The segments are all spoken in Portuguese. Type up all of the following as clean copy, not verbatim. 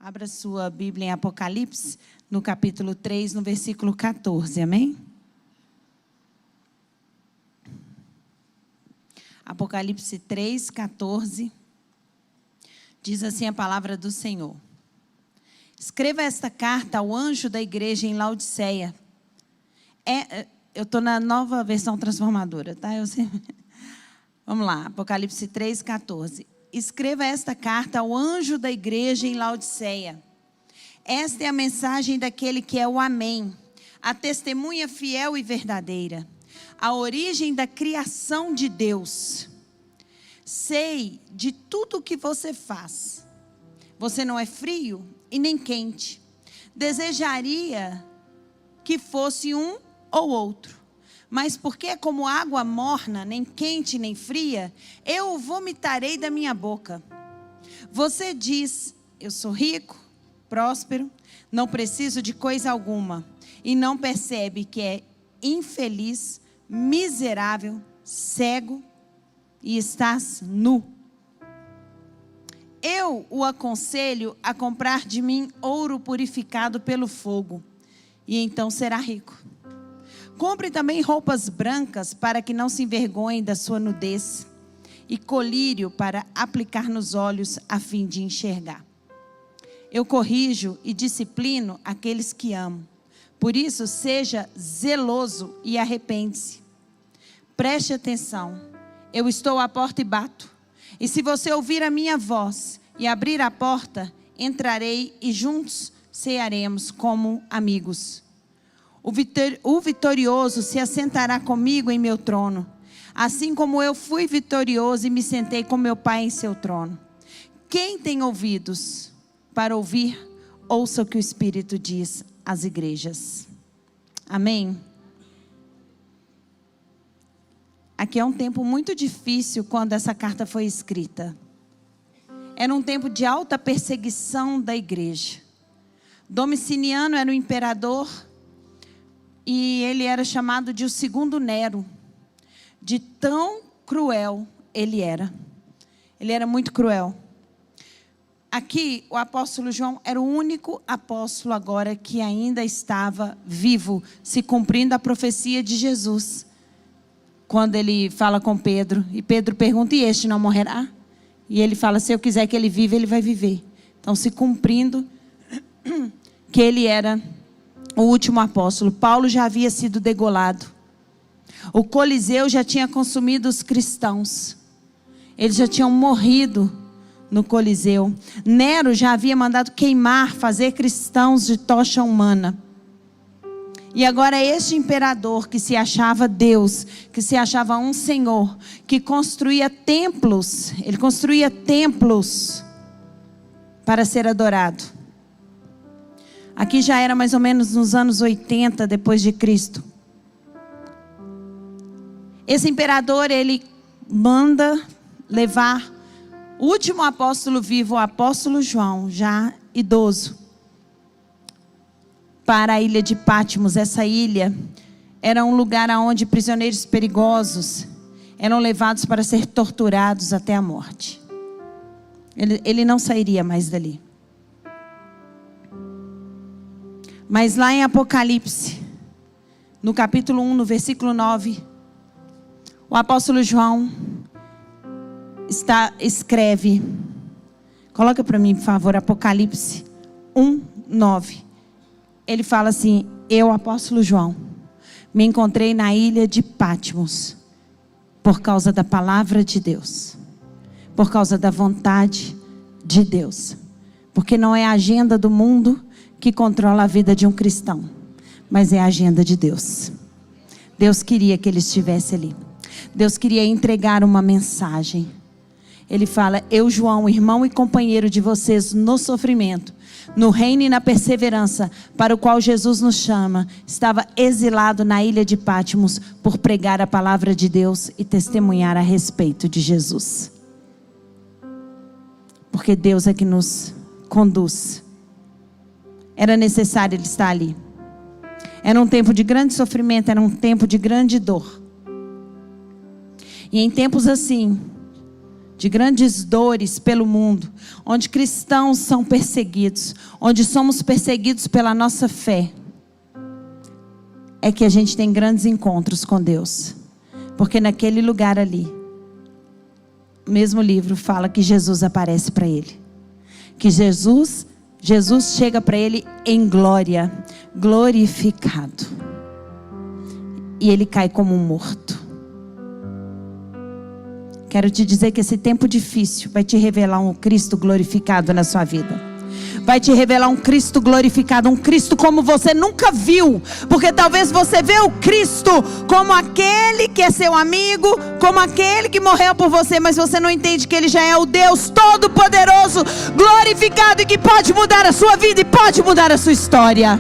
Abra sua Bíblia em Apocalipse, no capítulo 3, no versículo 14, amém? Apocalipse 3, 14, diz assim a palavra do Senhor. Escreva esta carta ao anjo da igreja em Laodiceia. Eu estou na nova versão transformadora, tá? Vamos lá, Apocalipse 3, 14. Escreva esta carta ao anjo da igreja em Laodiceia. Esta é a mensagem daquele que é o Amém, a testemunha fiel e verdadeira, a origem da criação de Deus. Sei de tudo o que você faz. Você não é frio e nem quente. Desejaria que fosse um ou outro. Mas porque é como água morna, nem quente nem fria, eu o vomitarei da minha boca. Você diz, eu sou rico, próspero, não preciso de coisa alguma. E não percebe que é infeliz, miserável, cego e estás nu. Eu o aconselho a comprar de mim ouro purificado pelo fogo, e então será rico. Compre também roupas brancas para que não se envergonhe da sua nudez, e colírio para aplicar nos olhos a fim de enxergar. Eu corrijo e disciplino aqueles que amo. Por isso, seja zeloso e arrepende-se. Preste atenção, eu estou à porta e bato. E se você ouvir a minha voz e abrir a porta, entrarei e juntos cearemos como amigos. O vitorioso se assentará comigo em meu trono, assim como eu fui vitorioso e me sentei com meu Pai em seu trono. Quem tem ouvidos para ouvir, ouça o que o Espírito diz às igrejas. Amém? Aqui é um tempo muito difícil quando essa carta foi escrita. Era um tempo de alta perseguição da igreja. Domiciano era o imperador. E ele era chamado de o segundo Nero. De tão cruel ele era. Ele era muito cruel. Aqui o apóstolo João era o único apóstolo agora que ainda estava vivo, se cumprindo a profecia de Jesus. Quando ele fala com Pedro, e Pedro pergunta, e este não morrerá? E ele fala, se eu quiser que ele viva, ele vai viver. Então se cumprindo que ele era o último apóstolo. Paulo já havia sido degolado. O Coliseu já tinha consumido os cristãos. Eles já tinham morrido no Coliseu. Nero já havia mandado queimar, fazer cristãos de tocha humana. E agora este imperador que se achava Deus, que se achava um Senhor, que construía templos, ele construía templos para ser adorado. Aqui já era mais ou menos nos anos 80 depois de Cristo. Esse imperador, ele manda levar o último apóstolo vivo, o apóstolo João, já idoso, para a ilha de Patmos. Essa ilha era um lugar onde prisioneiros perigosos eram levados para ser torturados até a morte. Ele não sairia mais dali. Mas lá em Apocalipse, no capítulo 1, no versículo 9, o apóstolo João escreve, coloca para mim, por favor, Apocalipse 1, 9. Ele fala assim, eu, apóstolo João, me encontrei na ilha de Patmos, por causa da palavra de Deus, por causa da vontade de Deus, porque não é a agenda do mundo que controla a vida de um cristão, mas é a agenda de Deus. Deus queria que ele estivesse ali. Deus queria entregar uma mensagem. Ele fala, eu, João, irmão e companheiro de vocês no sofrimento, no reino e na perseverança, para o qual Jesus nos chama, estava exilado na ilha de Patmos por pregar a palavra de Deus e testemunhar a respeito de Jesus. Porque Deus é que nos conduz. Era necessário ele estar ali. Era um tempo de grande sofrimento, era um tempo de grande dor. E em tempos assim, de grandes dores pelo mundo, onde cristãos são perseguidos, onde somos perseguidos pela nossa fé, é que a gente tem grandes encontros com Deus. Porque naquele lugar ali, o mesmo livro fala que Jesus aparece para ele. Que Jesus chega para ele em glória, glorificado. E ele cai como um morto. Quero te dizer que esse tempo difícil vai te revelar um Cristo glorificado na sua vida. Vai te revelar um Cristo glorificado, um Cristo como você nunca viu. Porque talvez você vê o Cristo como aquele que é seu amigo, como aquele que morreu por você, mas você não entende que Ele já é o Deus Todo-Poderoso, glorificado, e que pode mudar a sua vida e pode mudar a sua história.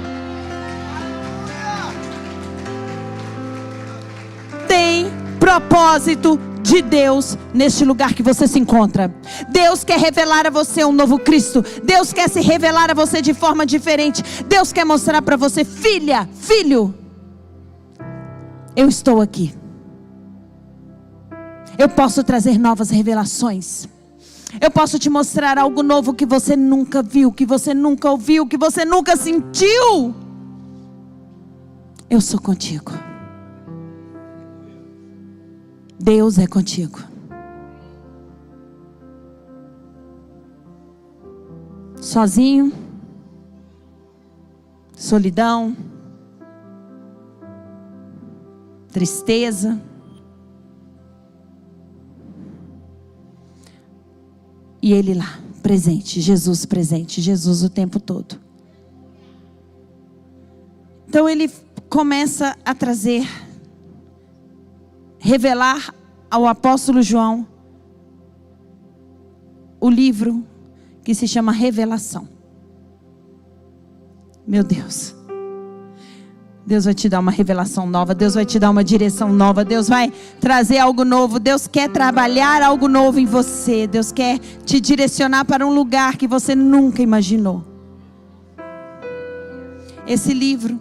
Tem propósito de Deus neste lugar que você se encontra. Deus quer revelar a você um novo Cristo. Deus quer se revelar a você de forma diferente. Deus quer mostrar para você: filha, filho, eu estou aqui. Eu posso trazer novas revelações. Eu posso te mostrar algo novo que você nunca viu, que você nunca ouviu, que você nunca sentiu. Eu sou contigo. Deus é contigo. Sozinho, solidão, tristeza, e Ele lá, presente, Jesus o tempo todo. Então Ele começa a revelar ao apóstolo João o livro que se chama Revelação. Meu Deus. Deus vai te dar uma revelação nova. Deus vai te dar uma direção nova. Deus vai trazer algo novo. Deus quer trabalhar algo novo em você. Deus quer te direcionar para um lugar que você nunca imaginou. Esse livro,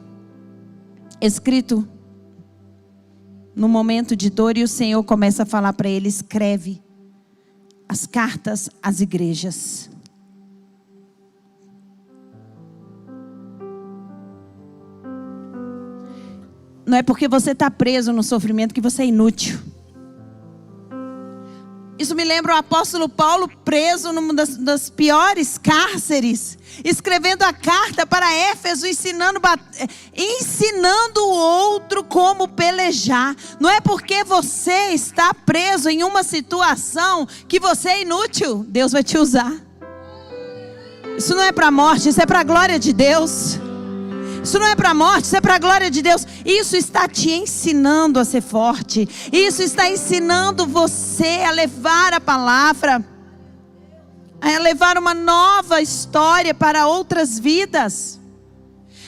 escrito no momento de dor, e o Senhor começa a falar para ele: escreve as cartas às igrejas. Não é porque você está preso no sofrimento que você é inútil. Isso me lembra o apóstolo Paulo preso numa das piores cárceres, escrevendo a carta para Éfeso, ensinando o outro como pelejar. Não é porque você está preso em uma situação que você é inútil. Deus vai te usar. Isso não é para a morte, isso é para a glória de Deus. Isso não é para a morte, isso é para a glória de Deus. Isso está te ensinando a ser forte. Isso está ensinando você a levar a palavra, a levar uma nova história para outras vidas.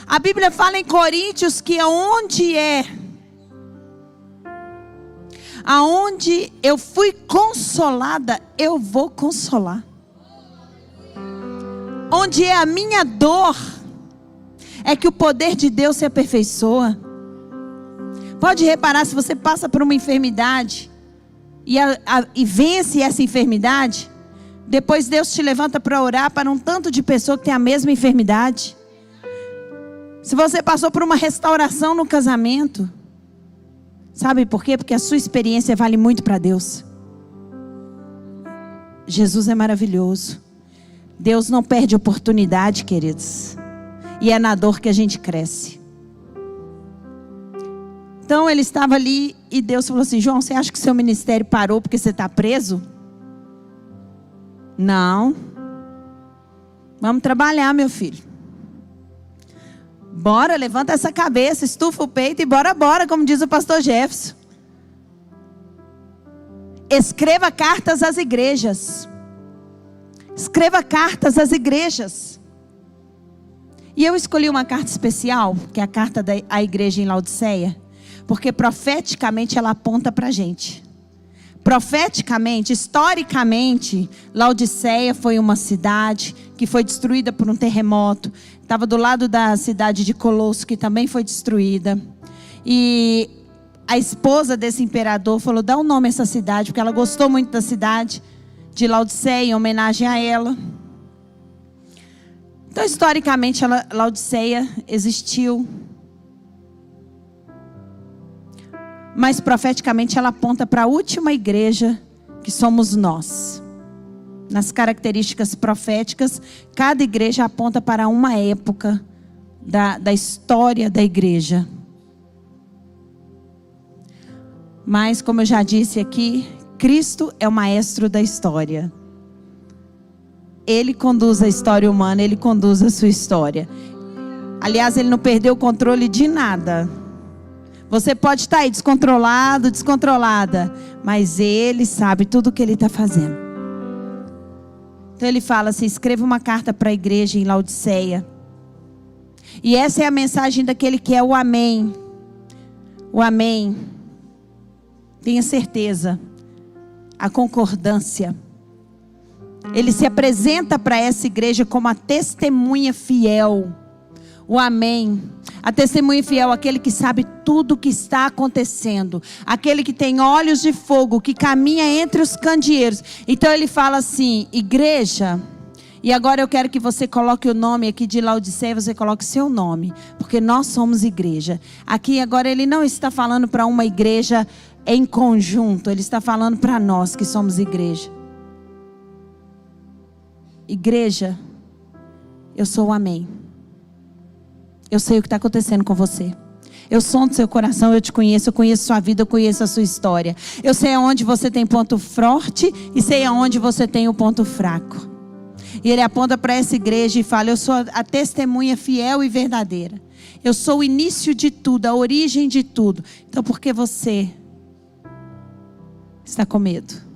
A Bíblia fala em Coríntios que aonde eu fui consolada, eu vou consolar. Onde é a minha dor, é que o poder de Deus se aperfeiçoa. Pode reparar, se você passa por uma enfermidade e vence essa enfermidade, depois Deus te levanta para orar para um tanto de pessoa que tem a mesma enfermidade. Se você passou por uma restauração no casamento, sabe por quê? Porque a sua experiência vale muito para Deus. Jesus é maravilhoso. Deus não perde oportunidade, queridos. E é na dor que a gente cresce. Então ele estava ali e Deus falou assim: João, você acha que seu ministério parou porque você está preso? Não. Vamos trabalhar, meu filho. Bora, levanta essa cabeça, estufa o peito e bora, como diz o pastor Jefferson. Escreva cartas às igrejas. Escreva cartas às igrejas. E eu escolhi uma carta especial, que é a carta da igreja em Laodiceia, porque profeticamente ela aponta para a gente. Profeticamente, historicamente, Laodiceia foi uma cidade que foi destruída por um terremoto. Estava do lado da cidade de Colosso, que também foi destruída. E a esposa desse imperador falou: dá um nome a essa cidade, porque ela gostou muito da cidade. de Laodiceia em homenagem a ela. Então, historicamente, Laodiceia existiu. Mas, profeticamente, ela aponta para a última igreja, que somos nós. Nas características proféticas, cada igreja aponta para uma época da história da igreja. Mas, como eu já disse aqui, Cristo é o maestro da história. Ele conduz a história humana, Ele conduz a sua história. Aliás, Ele não perdeu o controle de nada. Você pode estar aí descontrolado, descontrolada, mas Ele sabe tudo o que Ele está fazendo. Então Ele fala assim, escreva uma carta para a igreja em Laodiceia. E essa é a mensagem daquele que é o Amém. O Amém. Tenha certeza. A concordância. Ele se apresenta para essa igreja como a testemunha fiel. O Amém. A testemunha fiel, aquele que sabe tudo o que está acontecendo. Aquele que tem olhos de fogo, que caminha entre os candeeiros. Então ele fala assim, igreja, e agora eu quero que você coloque o nome aqui de Laodiceia, você coloque seu nome, porque nós somos igreja. Aqui agora ele não está falando para uma igreja em conjunto, ele está falando para nós que somos igreja. Igreja, eu sou o Amém. Eu sei o que está acontecendo com você. Eu sondo seu coração, eu te conheço, eu conheço sua vida, eu conheço a sua história. Eu sei aonde você tem ponto forte e sei aonde você tem o ponto fraco. E ele aponta para essa igreja e fala, eu sou a testemunha fiel e verdadeira. Eu sou o início de tudo, a origem de tudo. Então por que você está com medo?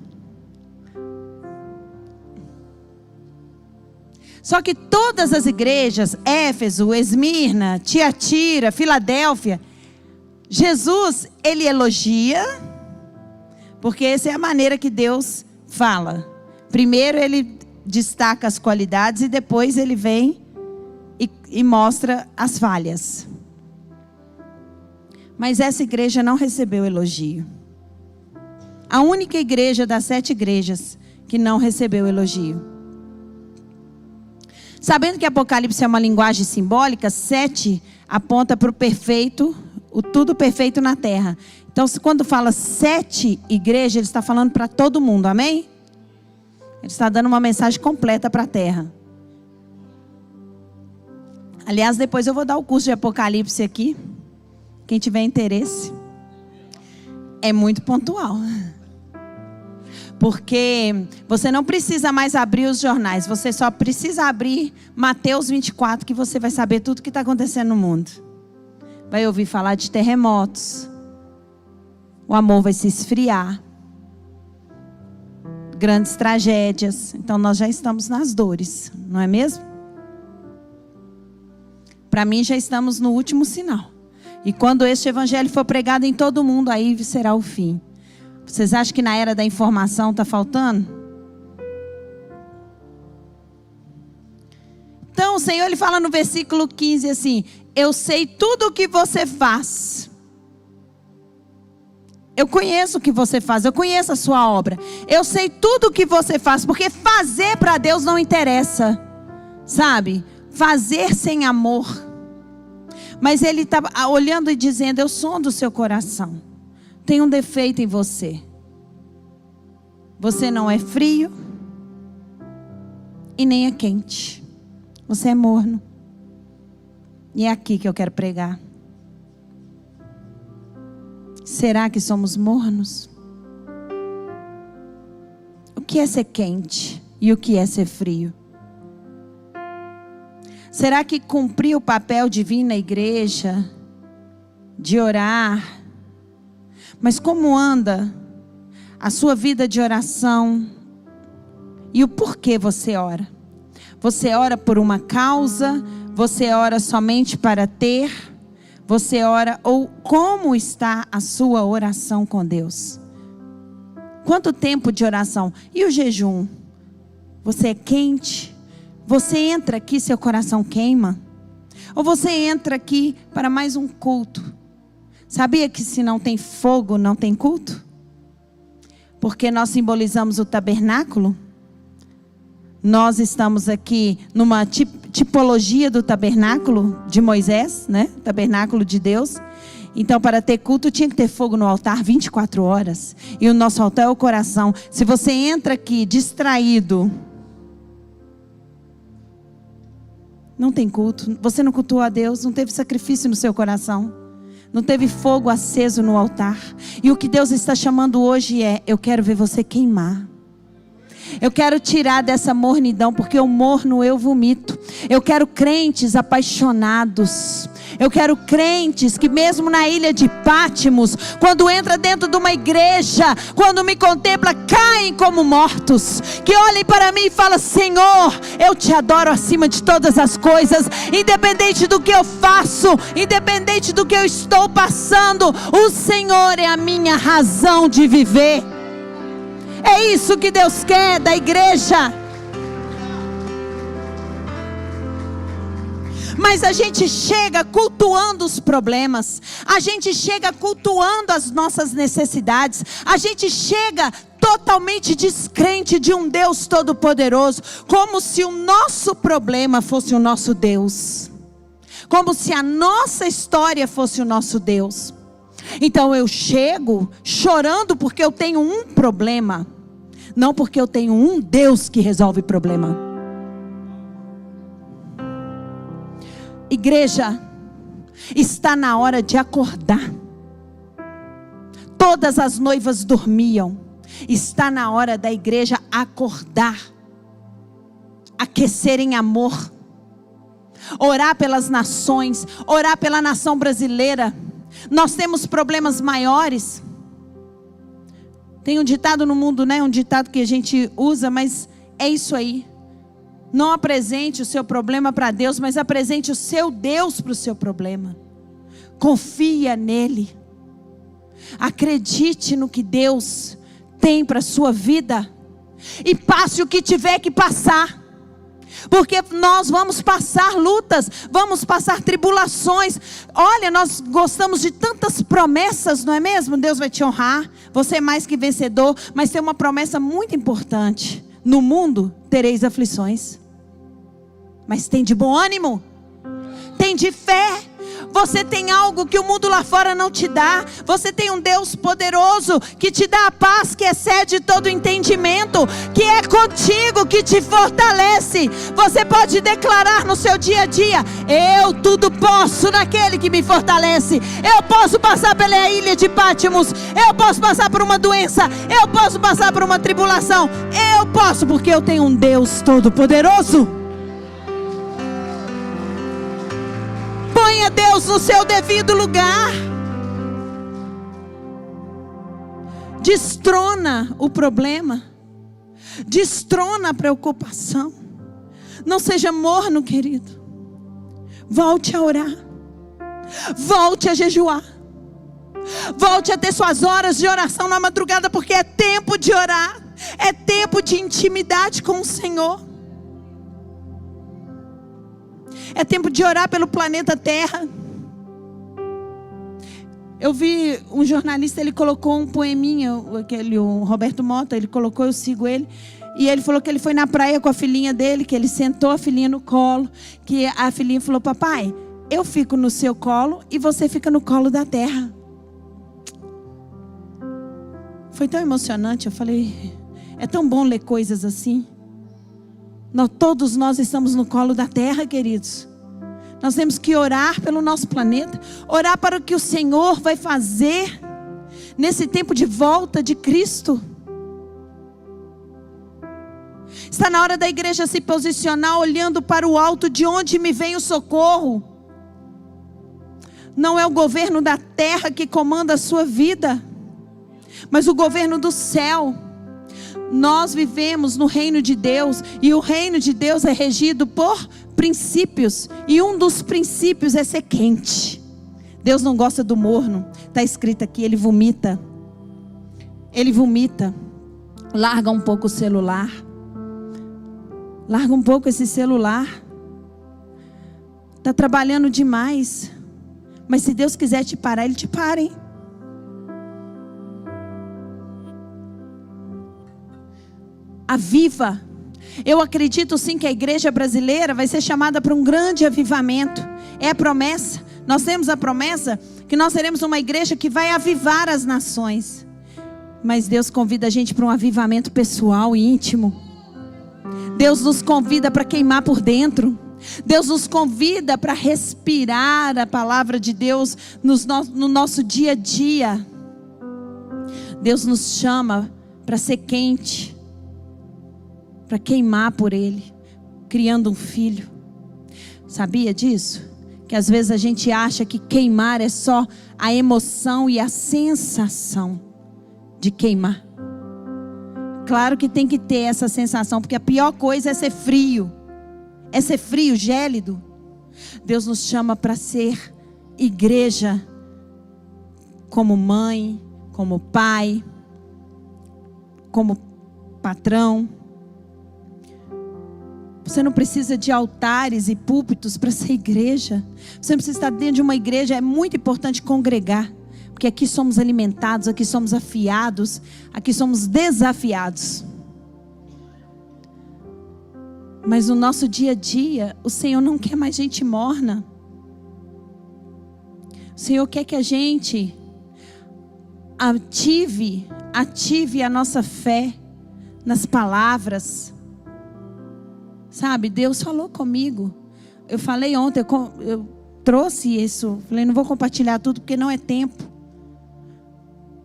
Só que todas as igrejas, Éfeso, Esmirna, Tiatira, Filadélfia, Jesus, ele elogia, porque essa é a maneira que Deus fala. Primeiro ele destaca as qualidades e depois ele vem e mostra as falhas. Mas essa igreja não recebeu elogio. A única igreja das 7 igrejas que não recebeu elogio. Sabendo que Apocalipse é uma linguagem simbólica, 7 aponta para o perfeito, o tudo perfeito na terra. Então, quando fala 7 igrejas, ele está falando para todo mundo, amém? Ele está dando uma mensagem completa para a terra. Aliás, depois eu vou dar o curso de Apocalipse aqui. Quem tiver interesse. É muito pontual. Porque você não precisa mais abrir os jornais. Você só precisa abrir Mateus 24, que você vai saber tudo o que está acontecendo no mundo. Vai ouvir falar de terremotos. O amor vai se esfriar. Grandes tragédias. Então nós já estamos nas dores, não é mesmo? Para mim já estamos no último sinal. E quando este evangelho for pregado em todo mundo, aí será o fim. Vocês acham que na era da informação está faltando? Então o Senhor ele fala no versículo 15 assim: eu sei tudo o que você faz. Eu conheço o que você faz, eu conheço a sua obra. Eu sei tudo o que você faz, porque fazer para Deus não interessa. Sabe? Fazer sem amor. Mas ele está olhando e dizendo, eu sondo o seu coração. Tem um defeito em você. Você não é frio e nem é quente. Você é morno. E é aqui que eu quero pregar. Será que somos mornos? O que é ser quente e o que é ser frio? Será que cumprir o papel divino na igreja, de orar, mas como anda a sua vida de oração e o porquê você ora? Você ora por uma causa? Você ora somente para ter? Você ora, ou como está a sua oração com Deus? Quanto tempo de oração? E o jejum? Você é quente? Você entra aqui, seu coração queima? Ou você entra aqui para mais um culto? Sabia que se não tem fogo, não tem culto? Porque nós simbolizamos o tabernáculo. Nós estamos aqui numa tipologia do tabernáculo de Moisés, né? Tabernáculo de Deus. Então, para ter culto, tinha que ter fogo no altar 24 horas. E o nosso altar é o coração. Se você entra aqui distraído, não tem culto. Você não cultuou a Deus, não teve sacrifício no seu coração. Não teve fogo aceso no altar. E o que Deus está chamando hoje é: eu quero ver você queimar. Eu quero tirar dessa mornidão, porque eu morno, eu vomito. Eu quero crentes apaixonados. Eu quero crentes que mesmo na ilha de Pátimos, quando entra dentro de uma igreja, quando me contempla, caem como mortos. Que olhem para mim e falam: Senhor, eu te adoro acima de todas as coisas. Independente do que eu faço, independente do que eu estou passando, o Senhor é a minha razão de viver. É isso que Deus quer da igreja. Mas a gente chega cultuando os problemas. A gente chega cultuando as nossas necessidades. A gente chega totalmente descrente de um Deus todo-poderoso. Como se o nosso problema fosse o nosso Deus. Como se a nossa história fosse o nosso Deus. Então eu chego chorando porque eu tenho um problema. Não porque eu tenho um Deus que resolve problema. Igreja, está na hora de acordar. Todas as noivas dormiam. Está na hora da igreja acordar. Aquecer em amor. Orar pelas nações. Orar pela nação brasileira. Nós temos problemas maiores. Tem um ditado no mundo, né? Um ditado que a gente usa, mas é isso aí. Não apresente o seu problema para Deus, mas apresente o seu Deus para o seu problema. Confia nele. Acredite no que Deus tem para a sua vida. E passe o que tiver que passar. Porque nós vamos passar lutas, vamos passar tribulações. Olha, nós gostamos de tantas promessas, não é mesmo? Deus vai te honrar, você é mais que vencedor. Mas tem uma promessa muito importante: no mundo tereis aflições, mas tem de bom ânimo, tem de fé. Você tem algo que o mundo lá fora não te dá. Você tem um Deus poderoso que te dá a paz que excede todo entendimento, que é contigo, que te fortalece. Você pode declarar no seu dia a dia: eu tudo posso naquele que me fortalece. Eu posso passar pela ilha de Pátimos, eu posso passar por uma doença, eu posso passar por uma tribulação. Eu posso, porque eu tenho um Deus todo poderoso. Ponha Deus no seu devido lugar. Destrona o problema. Destrona a preocupação. Não seja morno, querido. Volte a orar. Volte a jejuar. Volte a ter suas horas de oração na madrugada, porque é tempo de orar. É tempo de intimidade com o Senhor. É tempo de orar pelo planeta Terra. Eu vi um jornalista, ele colocou um poeminha, o Roberto Mota, ele colocou, eu sigo ele. E ele falou que ele foi na praia com a filhinha dele, que ele sentou a filhinha no colo. Que a filhinha falou: papai, eu fico no seu colo e você fica no colo da terra. Foi tão emocionante, eu falei, é tão bom ler coisas assim. Todos nós estamos no colo da terra, queridos. Nós temos que orar pelo nosso planeta. Orar para o que o Senhor vai fazer nesse tempo de volta de Cristo. Está na hora da igreja se posicionar olhando para o alto, de onde me vem o socorro. Não é o governo da terra que comanda a sua vida, mas o governo do céu. Nós vivemos no reino de Deus, e o reino de Deus é regido por princípios, e um dos princípios é ser quente. Deus não gosta do morno. Está escrito aqui, ele vomita. Ele vomita. Larga um pouco o celular. Larga um pouco esse celular. Está trabalhando demais. Mas se Deus quiser te parar, Ele te para, hein? Aviva. Eu acredito sim que a igreja brasileira vai ser chamada para um grande avivamento. É a promessa. Nós temos a promessa que nós seremos uma igreja que vai avivar as nações. Mas Deus convida a gente para um avivamento pessoal e íntimo. Deus nos convida para queimar por dentro. Deus nos convida para respirar a palavra de Deus no nosso dia a dia. Deus nos chama para ser quente, para queimar por Ele, criando um filho. Sabia disso? Que às vezes a gente acha que queimar é só a emoção e a sensação de queimar. Claro que tem que ter essa sensação, porque a pior coisa é ser frio. É ser frio, gélido. Deus nos chama para ser igreja, como mãe, como pai, como patrão. Você não precisa de altares e púlpitos para ser igreja. Você não precisa estar dentro de uma igreja. É muito importante congregar, porque aqui somos alimentados, aqui somos afiados, aqui somos desafiados. Mas no nosso dia a dia, o Senhor não quer mais gente morna. O Senhor quer que a gente ative a nossa fé nas palavras. Sabe, Deus falou comigo. Eu falei ontem, eu trouxe isso. Falei, não vou compartilhar tudo porque não é tempo.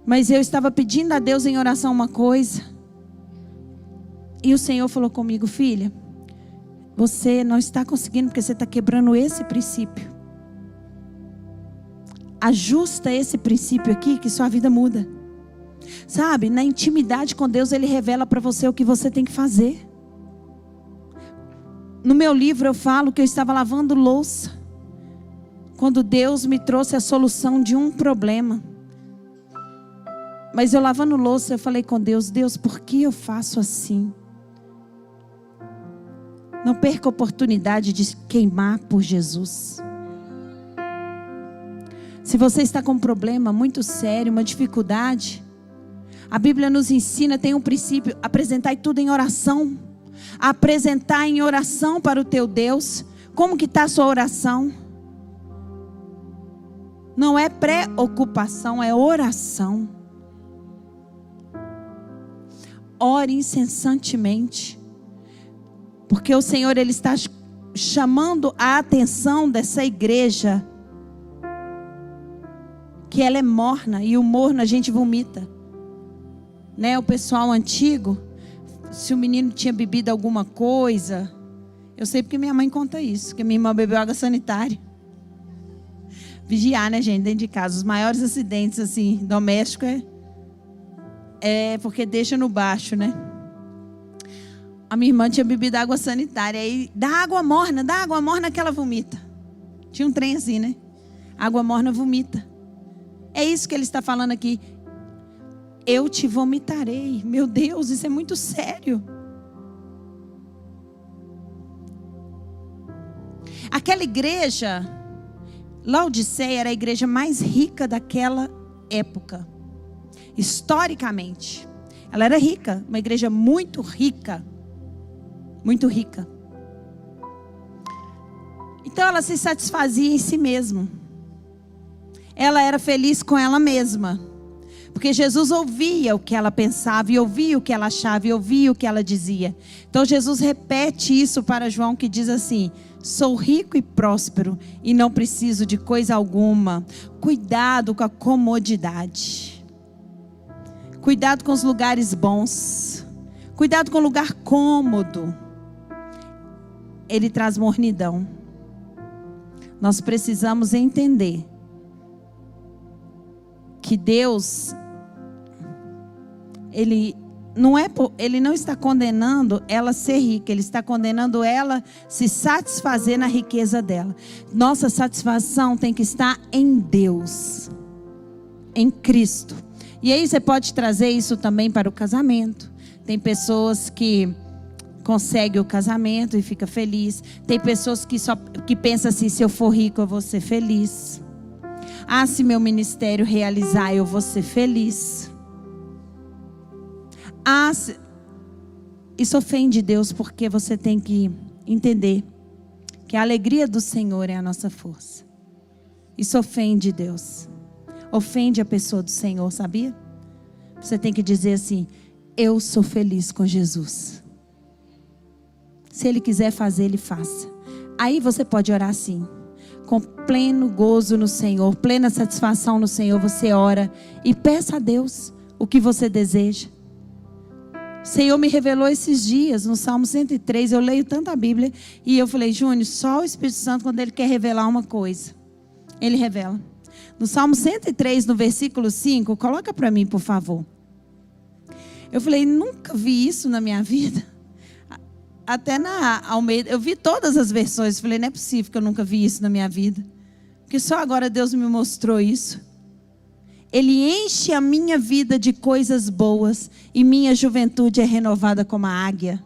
Mas eu estava pedindo a Deus em oração uma coisa. E o Senhor falou comigo, filha, você não está conseguindo porque você está quebrando esse princípio. Ajusta esse princípio aqui que sua vida muda. Sabe, na intimidade com Deus Ele revela para você o que você tem que fazer. No meu livro eu falo que eu estava lavando louça quando Deus me trouxe a solução de um problema. Mas eu lavando louça, eu falei com Deus, Deus, por que eu faço assim? Não perca a oportunidade de queimar por Jesus. Se você está com um problema muito sério, uma dificuldade, a Bíblia nos ensina, tem um princípio, apresentar tudo em oração. Apresentar em oração para o teu Deus. Como que está a sua oração? Não é preocupação, é oração. Ore incessantemente. Porque o Senhor, Ele está chamando a atenção dessa igreja. Que ela é morna. E o morno a gente vomita. Né? O pessoal antigo, se o menino tinha bebido alguma coisa. Eu sei porque minha mãe conta isso. Que minha irmã bebeu água sanitária. Vigiar, né, gente? Dentro de casa. Os maiores acidentes, assim, domésticos é porque deixa no baixo, né? A minha irmã tinha bebido água sanitária. Aí dá água morna que ela vomita. Tinha um trem assim, né? Água morna vomita. É isso que ele está falando aqui. Eu te vomitarei. Meu Deus, isso é muito sério. Aquela igreja, Laodiceia, era a igreja mais rica daquela época. Historicamente. Ela era rica. Uma igreja muito rica. Muito rica. Então ela se satisfazia em si mesma. Ela era feliz com ela mesma. Porque Jesus ouvia o que ela pensava, e ouvia o que ela achava, e ouvia o que ela dizia. Então Jesus repete isso para João, que diz assim: sou rico e próspero, e não preciso de coisa alguma. Cuidado com a comodidade. Cuidado com os lugares bons. Cuidado com o lugar cômodo. Ele traz mornidão. Nós precisamos entender que Deus, Ele não está condenando ela ser rica. Ele está condenando ela se satisfazer na riqueza dela. Nossa satisfação tem que estar em Deus, em Cristo. E aí você pode trazer isso também para o casamento. Tem pessoas que conseguem o casamento e fica feliz. Tem pessoas que pensam assim: se eu for rico eu vou ser feliz. Ah, se meu ministério realizar, eu vou ser feliz. Ah, Isso ofende Deus, porque você tem que entender que a alegria do Senhor é a nossa força. Isso ofende Deus. Ofende a pessoa do Senhor, sabia? Você tem que dizer assim: eu sou feliz com Jesus. Se Ele quiser fazer, Ele faça. Aí você pode orar assim, com pleno gozo no Senhor, plena satisfação no Senhor. Você ora e peça a Deus o que você deseja. O Senhor me revelou esses dias no Salmo 103. Eu leio tanto a Bíblia e eu falei: Júnior, só o Espírito Santo, quando Ele quer revelar uma coisa, Ele revela. No Salmo 103, no versículo 5, coloca para mim, por favor. Eu falei: nunca vi isso na minha vida. Até na Almeida, eu vi todas as versões. Eu falei: não é possível que eu nunca vi isso na minha vida, porque só agora Deus me mostrou isso. Ele enche a minha vida de coisas boas e minha juventude é renovada como a águia.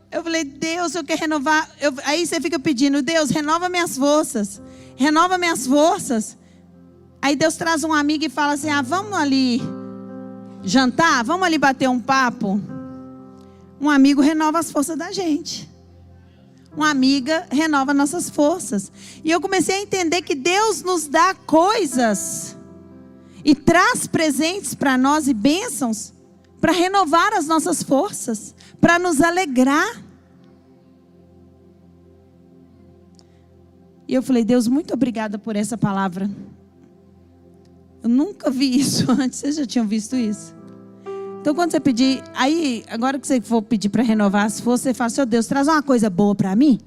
Eu falei: Deus, eu quero renovar. Aí você fica pedindo: Deus, renova minhas forças. Renova minhas forças. Aí Deus traz um amigo e fala assim: vamos ali jantar? Vamos ali bater um papo? Um amigo renova as forças da gente. Uma amiga renova nossas forças. E eu comecei a entender que Deus nos dá coisas e traz presentes para nós e bênçãos para renovar as nossas forças, para nos alegrar. E eu falei: Deus, muito obrigada por essa palavra. Eu nunca vi isso antes. Vocês já tinham visto isso? Então, quando você pedir, aí, agora que você for pedir para renovar as forças, você fala: Seu Deus, traz uma coisa boa para mim.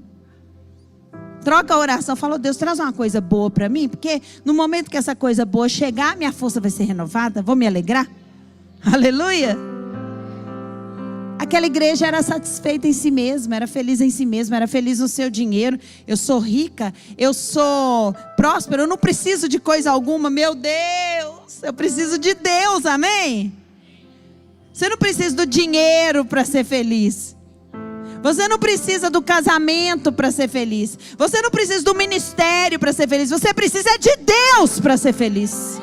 Troca a oração, fala: Deus, traz uma coisa boa para mim, porque no momento que essa coisa boa chegar, minha força vai ser renovada, vou me alegrar. Aleluia. Aquela igreja era satisfeita em si mesma, era feliz em si mesma, era feliz no seu dinheiro. Eu sou rica, eu sou próspera, eu não preciso de coisa alguma. Meu Deus, eu preciso de Deus, amém? Você não precisa do dinheiro para ser feliz. Você não precisa do casamento para ser feliz. Você não precisa do ministério para ser feliz. Você precisa de Deus para ser feliz.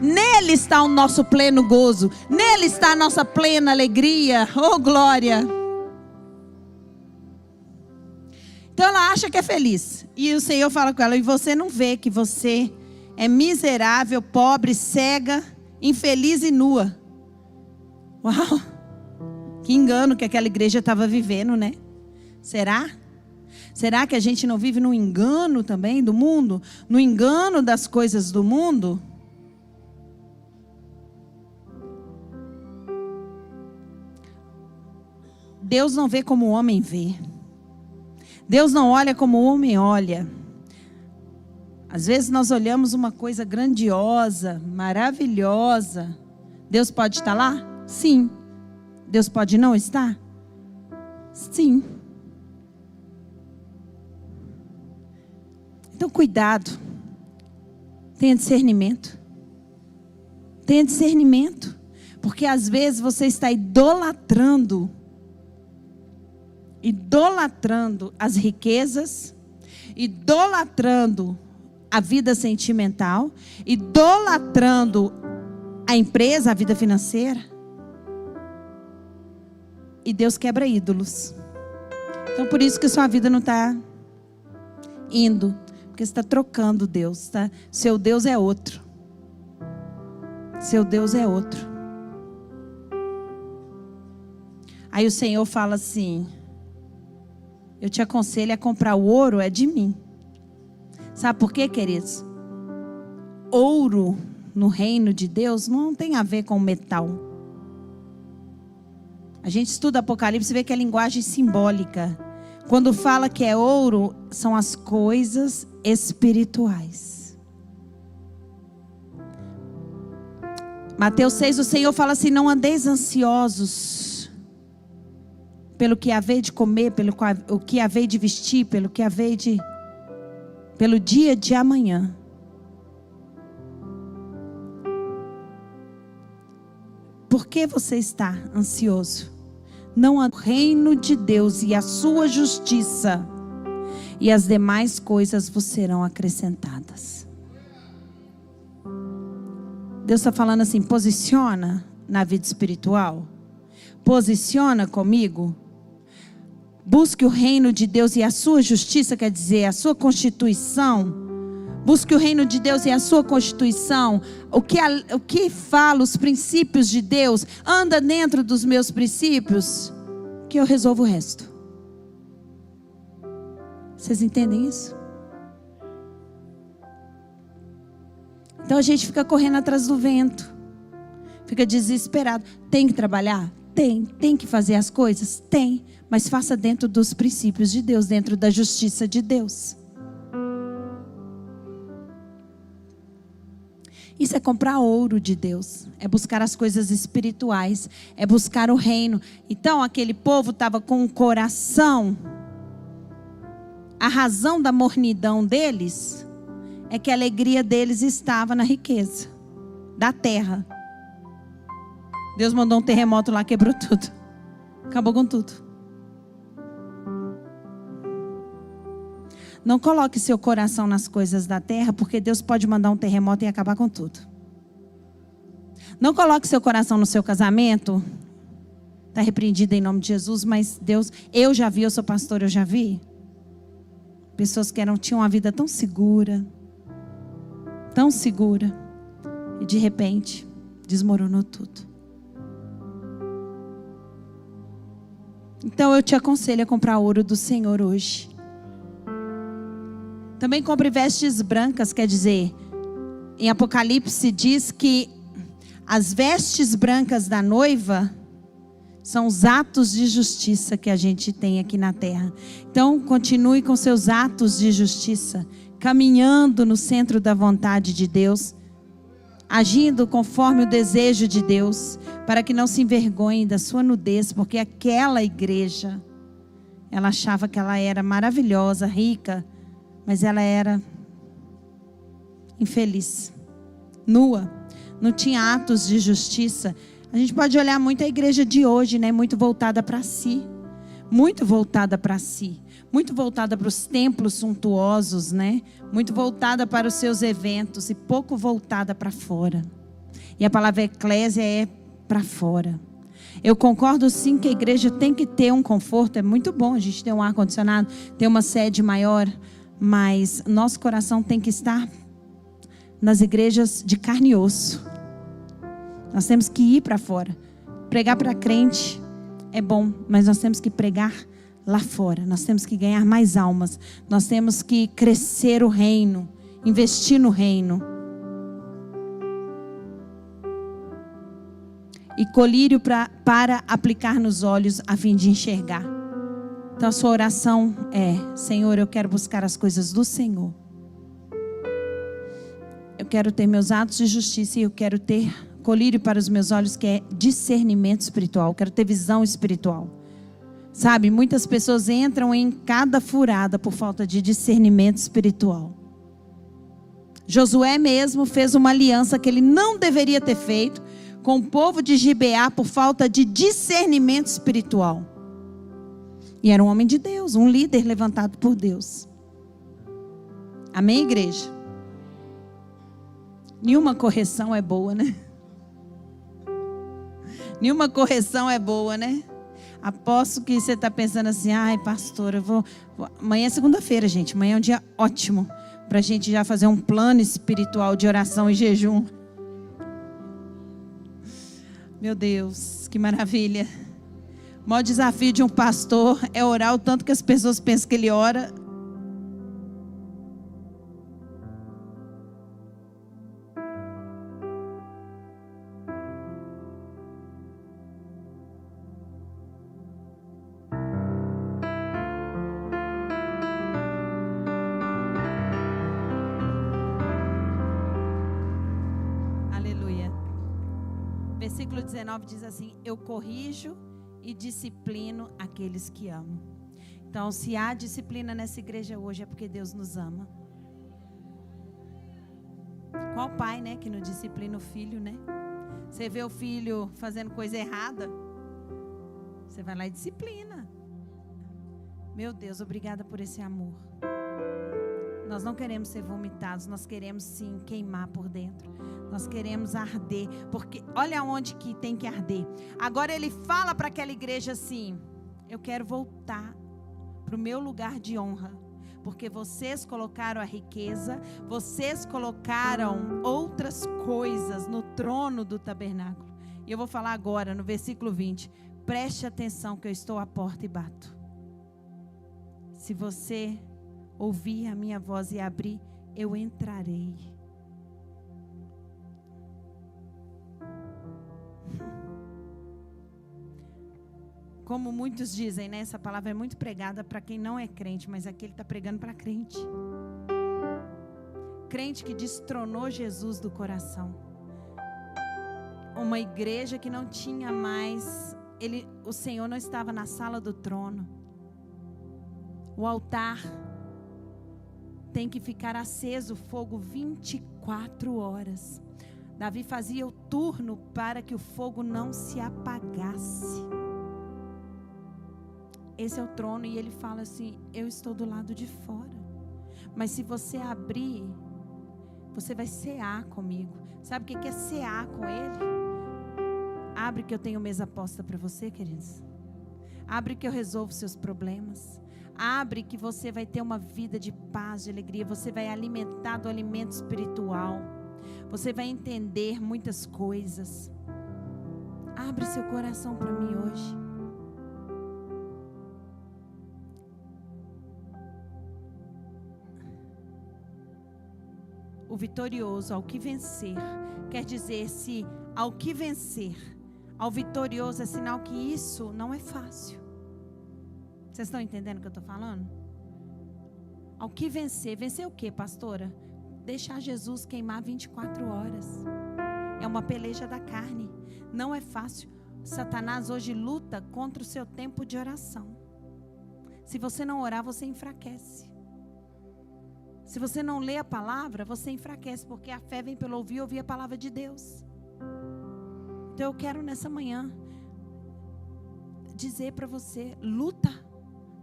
Nele está o nosso pleno gozo. Nele está a nossa plena alegria. Oh, glória. Então ela acha que é feliz. E o Senhor fala com ela: e você não vê que você é miserável, pobre, cega, infeliz e nua. Uau! Que engano que aquela igreja estava vivendo, né? Será? Será que a gente não vive no engano também do mundo? No engano das coisas do mundo? Deus não vê como o homem vê. Deus não olha como o homem olha. Às vezes nós olhamos uma coisa grandiosa, maravilhosa. Deus pode estar lá? Sim. Deus pode não estar? Sim. Então cuidado. Tenha discernimento. Tenha discernimento. Porque às vezes você está idolatrando as riquezas, idolatrando a vida sentimental, idolatrando a empresa, a vida financeira. E Deus quebra ídolos. Então por isso que sua vida não está indo, porque você está trocando Deus, tá? Seu Deus é outro. Seu Deus é outro. Aí o Senhor fala assim: eu te aconselho a comprar o ouro, é de mim. Sabe por quê, queridos? Ouro no reino de Deus não tem a ver com metal. A gente estuda Apocalipse e vê que é linguagem simbólica. Quando fala que é ouro, são as coisas espirituais. Mateus 6, o Senhor fala assim: não andeis ansiosos pelo que havei de comer, pelo que havei de vestir, pelo dia de amanhã. Por que você está ansioso? Não, o reino de Deus e a sua justiça, e as demais coisas vos serão acrescentadas. Deus está falando assim, posiciona na vida espiritual. Posiciona comigo. Busque o reino de Deus e a sua justiça, quer dizer, a sua constituição. Busque o reino de Deus e a sua constituição. O que fala, os princípios de Deus. Anda dentro dos meus princípios, que eu resolvo o resto. Vocês entendem isso? Então a gente fica correndo atrás do vento. Fica desesperado. Tem que trabalhar? Tem que fazer as coisas? Tem. Mas faça dentro dos princípios de Deus, dentro da justiça de Deus. Isso é comprar ouro de Deus. É buscar as coisas espirituais. É buscar o reino. Então aquele povo estava com o coração. A razão da mornidão deles é que a alegria deles estava na riqueza da terra. Deus mandou um terremoto lá, quebrou tudo. Acabou com tudo. Não coloque seu coração nas coisas da terra, porque Deus pode mandar um terremoto e acabar com tudo. Não coloque seu coração no seu casamento. Está repreendido em nome de Jesus, mas Deus, eu já vi, eu sou pastor, eu já vi. Pessoas que tinham uma vida tão segura, e de repente desmoronou tudo. Então eu te aconselho a comprar ouro do Senhor hoje. Também compre vestes brancas, quer dizer, em Apocalipse diz que as vestes brancas da noiva são os atos de justiça que a gente tem aqui na terra. Então continue com seus atos de justiça, caminhando no centro da vontade de Deus, agindo conforme o desejo de Deus, para que não se envergonhe da sua nudez, porque aquela igreja, ela achava que ela era maravilhosa, rica, mas ela era infeliz, nua, não tinha atos de justiça. A gente pode olhar muito a igreja de hoje, né? Muito voltada para si, muito voltada para si, muito voltada para os templos suntuosos, né? Muito voltada para os seus eventos e pouco voltada para fora. E a palavra eclésia é para fora. Eu concordo sim que a igreja tem que ter um conforto, é muito bom a gente ter um ar-condicionado, ter uma sede maior, mas nosso coração tem que estar nas igrejas de carne e osso. Nós temos que ir para fora. Pregar para crente é bom, mas nós temos que pregar lá fora. Nós temos que ganhar mais almas. Nós temos que crescer o reino, investir no reino. E colírio para aplicar nos olhos a fim de enxergar. Então a sua oração é: Senhor, eu quero buscar as coisas do Senhor. Eu quero ter meus atos de justiça e eu quero ter colírio para os meus olhos, que é discernimento espiritual. Eu quero ter visão espiritual. Sabe, muitas pessoas entram em cada furada por falta de discernimento espiritual. Josué mesmo fez uma aliança que ele não deveria ter feito com o povo de Gibeá por falta de discernimento espiritual. E era um homem de Deus, um líder levantado por Deus. Amém, igreja? Nenhuma correção é boa, né? Nenhuma correção é boa, né? Aposto que você está pensando assim: ai, pastor, eu vou... Amanhã é segunda-feira, gente. Amanhã é um dia ótimo para a gente já fazer um plano espiritual de oração e jejum. Meu Deus, que maravilha. O maior desafio de um pastor é orar o tanto que as pessoas pensam que ele ora. Versículo 19 diz assim: eu corrijo e disciplino aqueles que amo. Então, se há disciplina nessa igreja hoje, é porque Deus nos ama. Qual pai, né, que não disciplina o filho, né? Você vê o filho fazendo coisa errada, você vai lá e disciplina. Meu Deus, obrigada por esse amor. Nós não queremos ser vomitados, nós queremos sim queimar por dentro. Nós queremos arder, porque olha onde que tem que arder. Agora ele fala para aquela igreja assim: eu quero voltar para o meu lugar de honra, porque vocês colocaram a riqueza, vocês colocaram outras coisas no trono do tabernáculo. E eu vou falar agora no versículo 20, preste atenção que eu estou à porta e bato. Se você ouvir a minha voz e abrir, eu entrarei. Como muitos dizem, né? Essa palavra é muito pregada para quem não é crente, mas aqui ele está pregando para crente. Crente que destronou Jesus do coração. Uma igreja que não tinha mais, o Senhor não estava na sala do trono. O altar tem que ficar aceso, fogo 24 horas. Davi fazia o turno para que o fogo não se apagasse. Esse é o trono, e ele fala assim: eu estou do lado de fora. Mas se você abrir, você vai cear comigo. Sabe o que é cear com ele? Abre que eu tenho mesa posta para você, queridos. Abre que eu resolvo seus problemas. Abre que você vai ter uma vida de paz, de alegria. Você vai alimentar do alimento espiritual. Você vai entender muitas coisas. Abre seu coração para mim hoje. O vitorioso, ao que vencer, quer dizer, se ao que vencer, ao vitorioso, é sinal que isso não é fácil. Vocês estão entendendo o que eu estou falando? Ao que vencer, vencer o que, pastora? Deixar Jesus queimar 24 horas. É uma peleja da carne, não é fácil. Satanás hoje luta contra o seu tempo de oração. Se você não orar, você enfraquece. Se você não lê a palavra, você enfraquece, porque a fé vem pelo ouvir a palavra de Deus. Então eu quero nessa manhã dizer para você: luta,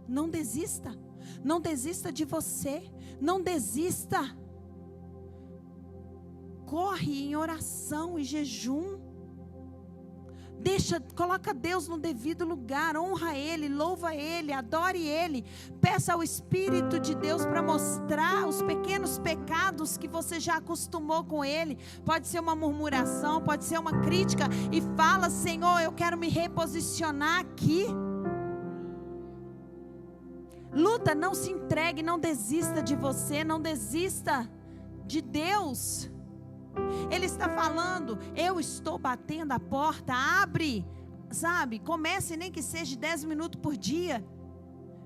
não desista, não desista de você, não desista. Corre em oração e jejum. Coloca Deus no devido lugar, honra Ele, louva Ele, adore Ele. Peça ao Espírito de Deus para mostrar os pequenos pecados que você já acostumou com Ele. Pode ser uma murmuração, pode ser uma crítica, e fala: Senhor, eu quero me reposicionar aqui. Luta, não se entregue, não desista de você, não desista de Deus. Ele está falando: eu estou batendo a porta, abre, sabe? Comece nem que seja 10 minutos por dia,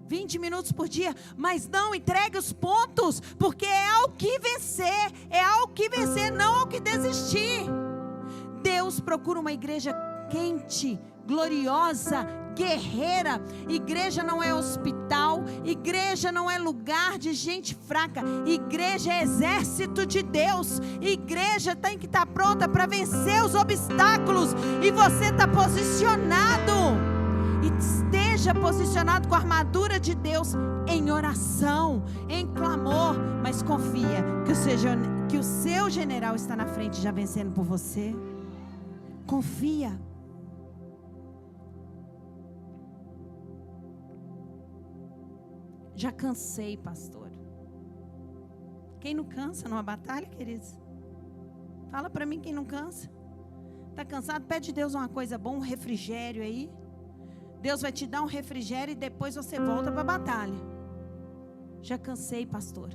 20 minutos por dia, mas não entregue os pontos, porque é ao que vencer, não ao que desistir. Deus procura uma igreja quente, gloriosa, guerreira. Igreja não é hospital, igreja não é lugar de gente fraca, igreja é exército de Deus. Igreja tem que estar pronta para vencer os obstáculos, e você está posicionado. E esteja posicionado com a armadura de Deus, em oração, em clamor, mas confia que o seu general está na frente, já vencendo por você. Confia. Já cansei, pastor. Quem não cansa numa batalha, queridos? Fala para mim quem não cansa. Está cansado? Pede a Deus uma coisa boa, um refrigério aí. Deus vai te dar um refrigério e depois você volta para a batalha. Já cansei, pastor.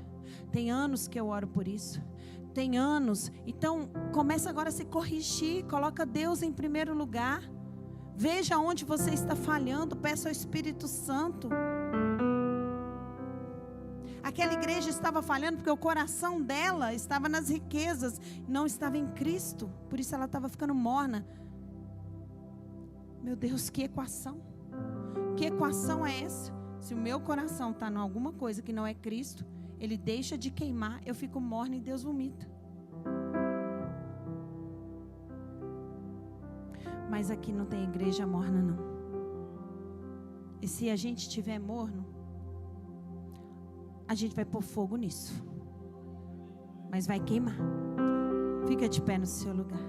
Tem anos que eu oro por isso. Tem anos. Então, começa agora a se corrigir. Coloca Deus em primeiro lugar. Veja onde você está falhando. Peça ao Espírito Santo. Aquela igreja estava falhando porque o coração dela estava nas riquezas, não estava em Cristo. Por isso ela estava ficando morna. Meu Deus, que equação. Que equação é essa? Se o meu coração está em alguma coisa que não é Cristo, ele deixa de queimar, eu fico morna e Deus vomita. Mas aqui não tem igreja morna, não. E se a gente estiver morno, a gente vai pôr fogo nisso. mas vai queimar. Fica de pé no seu lugar.